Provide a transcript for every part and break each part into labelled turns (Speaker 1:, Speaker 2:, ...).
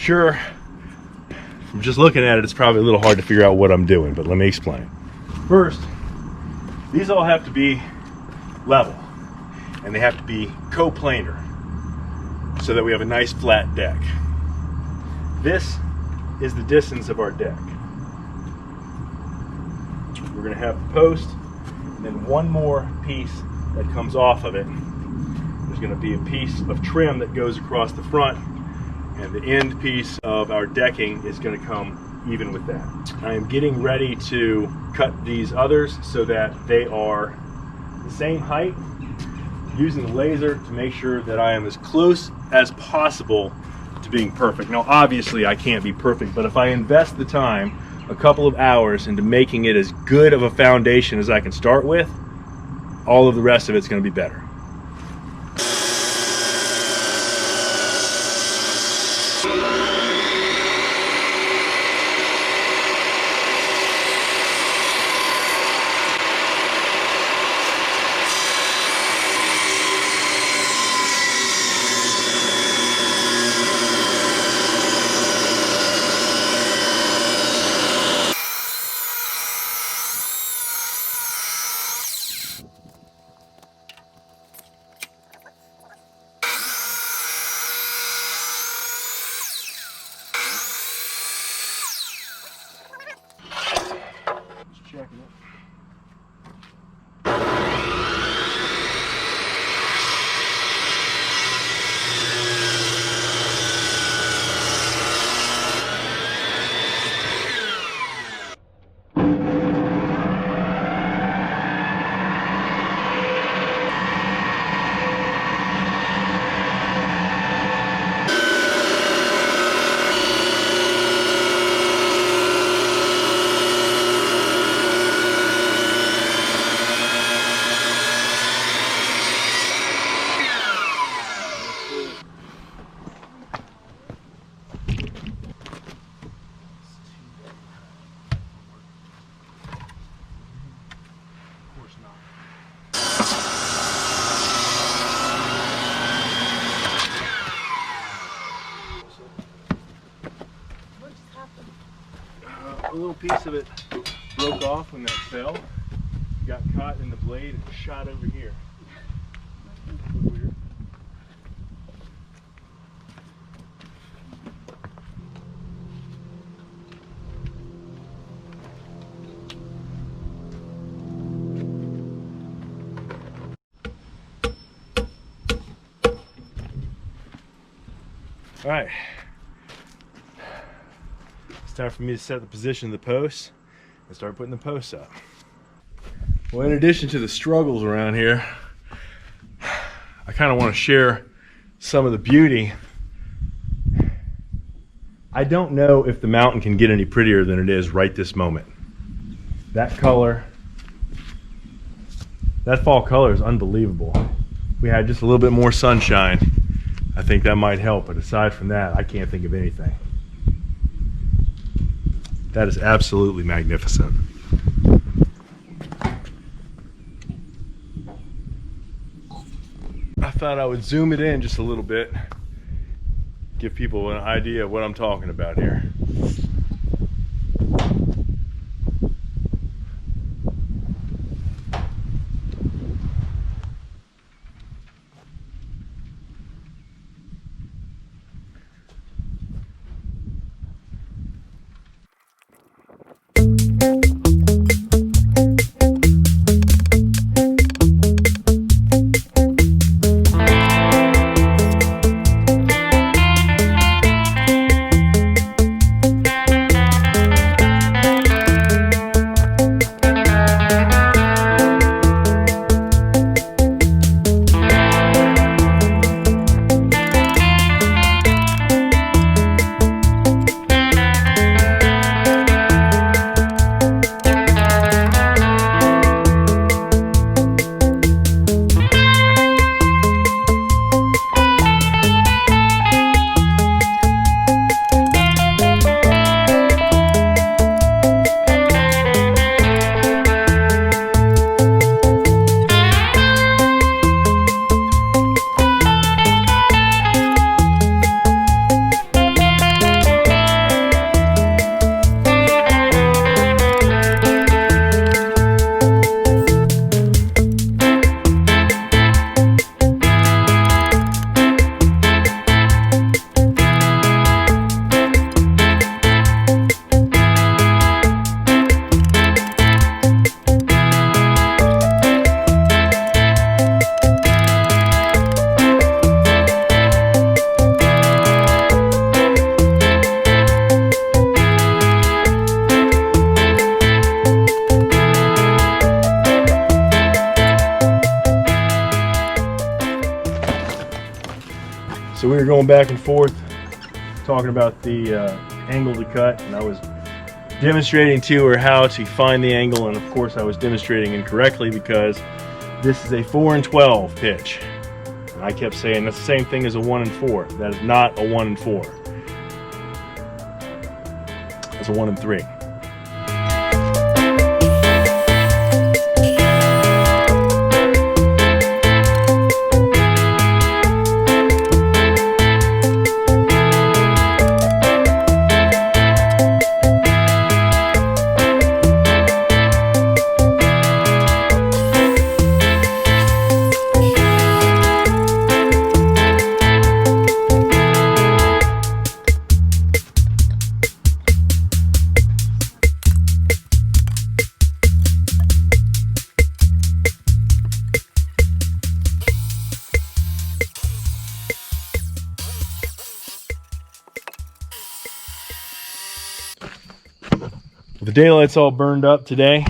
Speaker 1: sure from just looking at it, it's probably a little hard to figure out what I'm doing, but let me explain. First, these all have to be level, and they have to be coplanar so that we have a nice flat deck. This is the distance of our deck. We're going to have the post, and then one more piece that comes off of it. There's going to be a piece of trim that goes across the front, and the end piece of our decking is going to come even with that. I am getting ready to cut these others so that they are the same height, using the laser to make sure that I am as close as possible to being perfect. Now obviously I can't be perfect, but if I invest the time, a couple of hours, into making it as good of a foundation as I can start with, all of the rest of it's going to be better. Checking it. A little piece of it broke off when that fell, got caught in the blade and shot over here. Weird. All right. It's time for me to set the position of the posts and start putting the posts up. Well, in addition to the struggles around here, I kind of want to share some of the beauty. I don't know if the mountain can get any prettier than it is right this moment. That color, that fall color is unbelievable. We had just a little bit more sunshine. I think that might help, but aside from that, I can't think of anything. That is absolutely magnificent. I thought I would zoom it in just a little bit, give people an idea of what I'm talking about here. we were going back and forth talking about the angle to cut, and I was demonstrating to her how to find the angle, and of course I was demonstrating incorrectly because this is a 4 and 12 pitch. And I kept saying that's the same thing as a 1 and 4. That is not a 1 and 4. That's a 1 and 3. The daylight's all burned up today.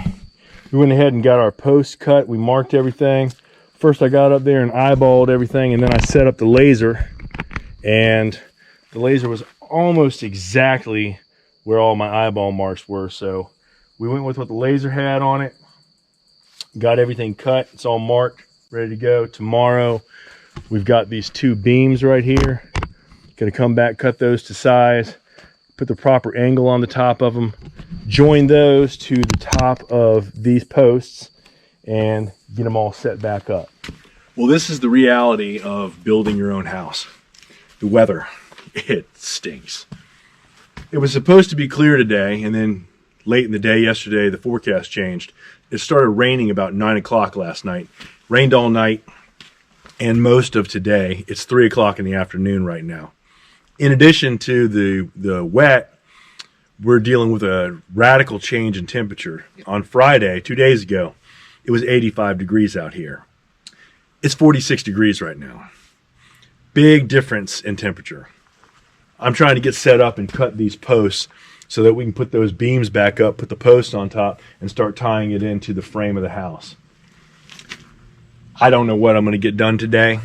Speaker 1: We went ahead and got our posts cut. We marked everything. First I got up there and eyeballed everything, and then I set up the laser, and the laser was almost exactly where all my eyeball marks were. So we went with what the laser had on it, got everything cut. It's all marked, ready to go. Tomorrow we've got these 2 beams right here. Gonna come back, cut those to size, put the proper angle on the top of them, join those to the top of these posts, and get them all set back up. Well, this is the reality of building your own house. The weather, it stinks. It was supposed to be clear today, and then late in the day yesterday, the forecast changed. It started raining about 9 o'clock last night. Rained all night and most of today. It's 3 o'clock in the afternoon right now. In addition to the wet, we're dealing with a radical change in temperature. On Friday, 2 days ago, it was 85 degrees out here. It's 46 degrees right now. Big difference in temperature. I'm trying to get set up and cut these posts so that we can put those beams back up, put the posts on top, and start tying it into the frame of the house. I don't know what I'm going to get done today.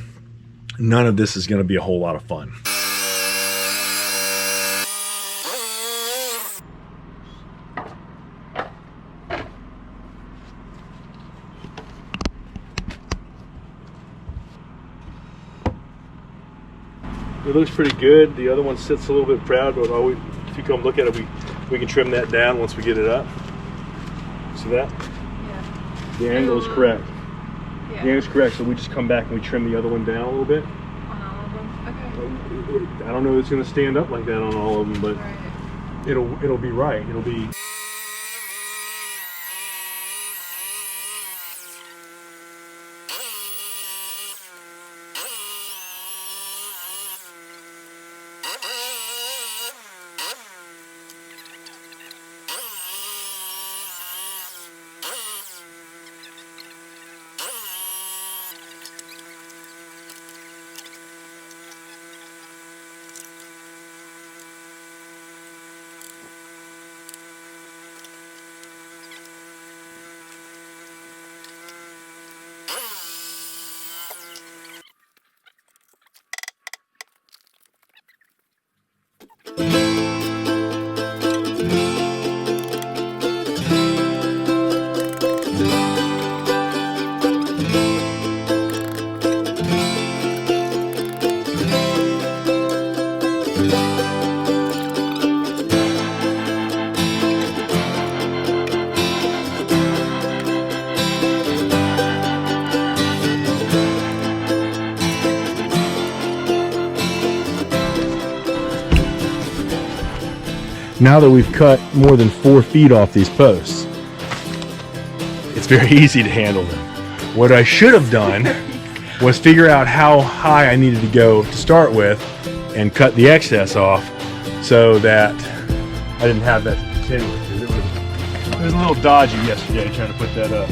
Speaker 1: None of this is going to be a whole lot of fun. It looks pretty good. The other one sits a little bit proud, but if you come look at it, we can trim that down once we get it up. See that? Yeah. The angle is correct. Yeah. The angle is correct, so we just come back and we trim the other one down a little bit.
Speaker 2: On all of them? Okay.
Speaker 1: I don't know if it's going to stand up like that on all of them, but
Speaker 2: right.
Speaker 1: it'll be right. It'll be... Now that we've cut more than 4 feet off these posts, it's very easy to handle them. What I should have done was figure out how high I needed to go to start with and cut the excess off so that I didn't have that to continue with. It was a little dodgy yesterday trying to put that up.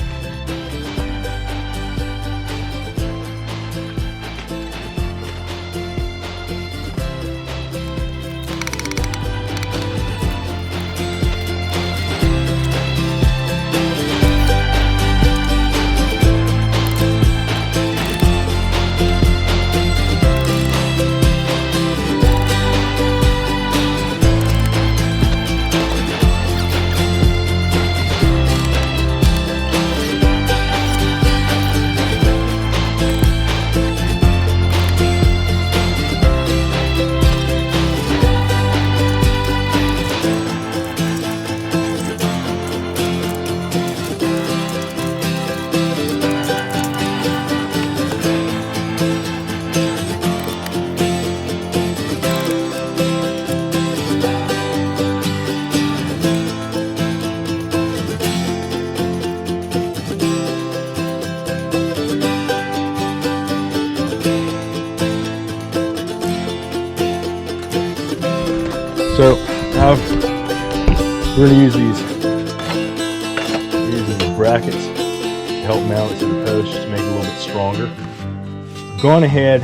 Speaker 1: brackets to help mount it to the post, just to make it a little bit stronger. I've gone ahead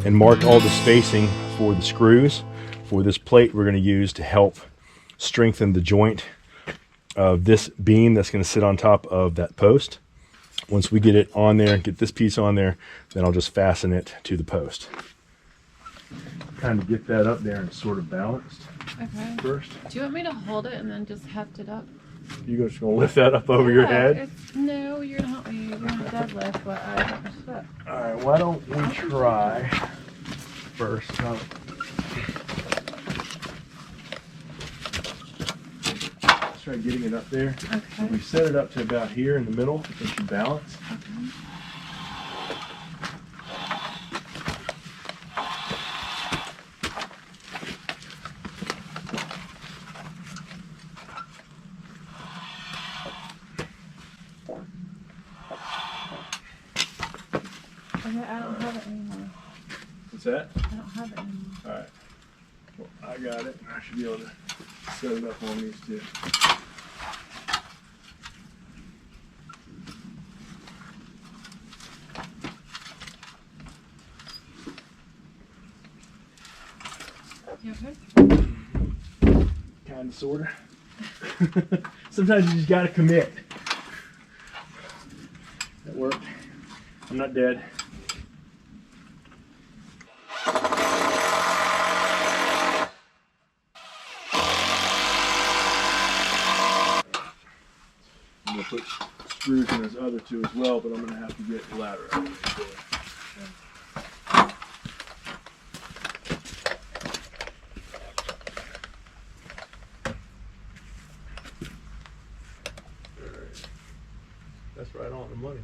Speaker 1: and marked all the spacing for the screws for this plate we're going to use to help strengthen the joint of this beam that's going to sit on top of that post. Once we get it on there, get this piece on there, then I'll just fasten it to the post. Kind of get that up there and sort of balanced first.
Speaker 2: Do you want me to hold it and then just heft it up?
Speaker 1: You just gonna lift that up over your head?
Speaker 2: No, you're gonna help me. You're gonna deadlift what I have up.
Speaker 1: All right, why don't we try first? Let's try getting it up there.
Speaker 2: Okay.
Speaker 1: We set it up to about here in the middle, so it should balance.
Speaker 2: Okay. Okay, I don't have it anymore.
Speaker 1: What's that?
Speaker 2: I don't have it anymore.
Speaker 1: All right. Well, I got it. I should be able to set it up on these two.
Speaker 2: You okay?
Speaker 1: Kind of, sort of. Sometimes you just got to commit. That worked. I'm not dead. I'm going to put screws in those other two as well, but I'm going to have to get the ladder out of there. That's right on the money.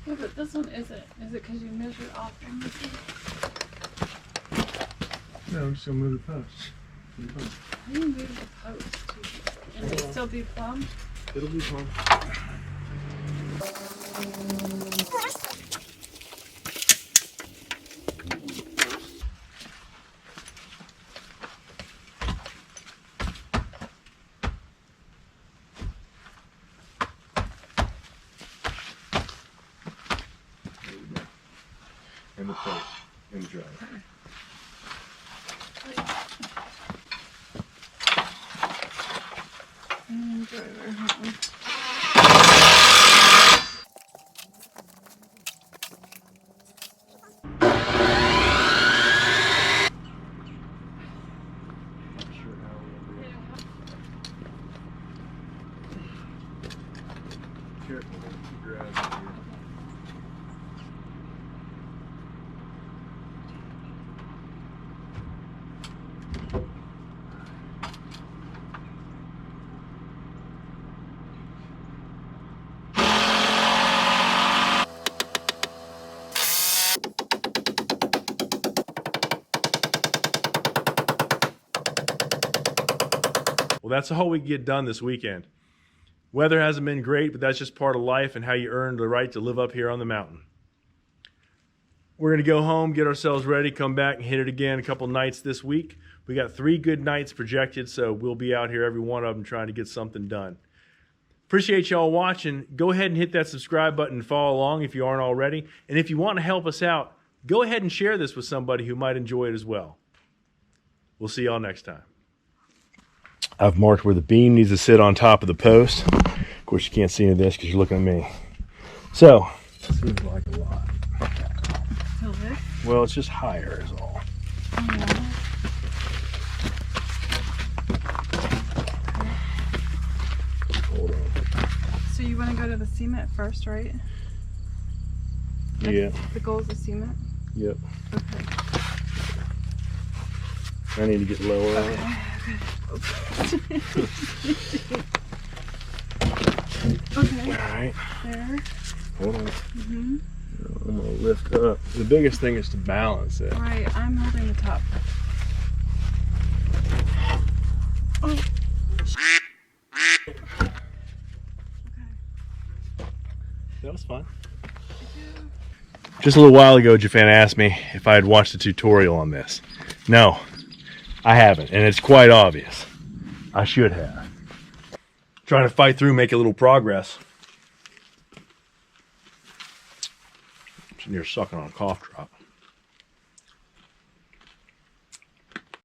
Speaker 2: Yeah, but this one isn't. Is it because you measured off from this one?
Speaker 1: No, I'm just going to move the posts.
Speaker 2: How do you move the post? And it still be plumb?
Speaker 1: It'll be fun. And the plate and the driver.
Speaker 2: And driver, huh?
Speaker 1: Not sure how we'll do it. Careful with the grass here. Well, that's all we get done this weekend. Weather hasn't been great, but that's just part of life and how you earn the right to live up here on the mountain. We're going to go home, get ourselves ready, come back and hit it again a couple nights this week. We got 3 good nights projected, so we'll be out here every one of them trying to get something done. Appreciate y'all watching. Go ahead and hit that subscribe button and follow along if you aren't already. And if you want to help us out, go ahead and share this with somebody who might enjoy it as well. We'll see y'all next time. I've marked where the beam needs to sit on top of the post. Of course, you can't see any of this because you're looking at me. So, seems like a lot.
Speaker 2: So this?
Speaker 1: Well, it's just higher is all.
Speaker 2: Yeah.
Speaker 1: Hold on.
Speaker 2: So you want to go to the cement first, right?
Speaker 1: Yeah.
Speaker 2: The goal is the cement?
Speaker 1: Yep.
Speaker 2: Okay.
Speaker 1: I need to get lower on it.
Speaker 2: Okay.
Speaker 1: All right.
Speaker 2: There.
Speaker 1: Hold on.
Speaker 2: Mm-hmm.
Speaker 1: I'm going to lift up. The biggest thing is to balance it.
Speaker 2: Right, I'm holding the top. Oh. Okay.
Speaker 1: That was fun. Just a little while ago, Jafan asked me if I had watched a tutorial on this. No, I haven't, and it's quite obvious. I should have. Trying to fight through, make a little progress. sitting here sucking on a cough drop.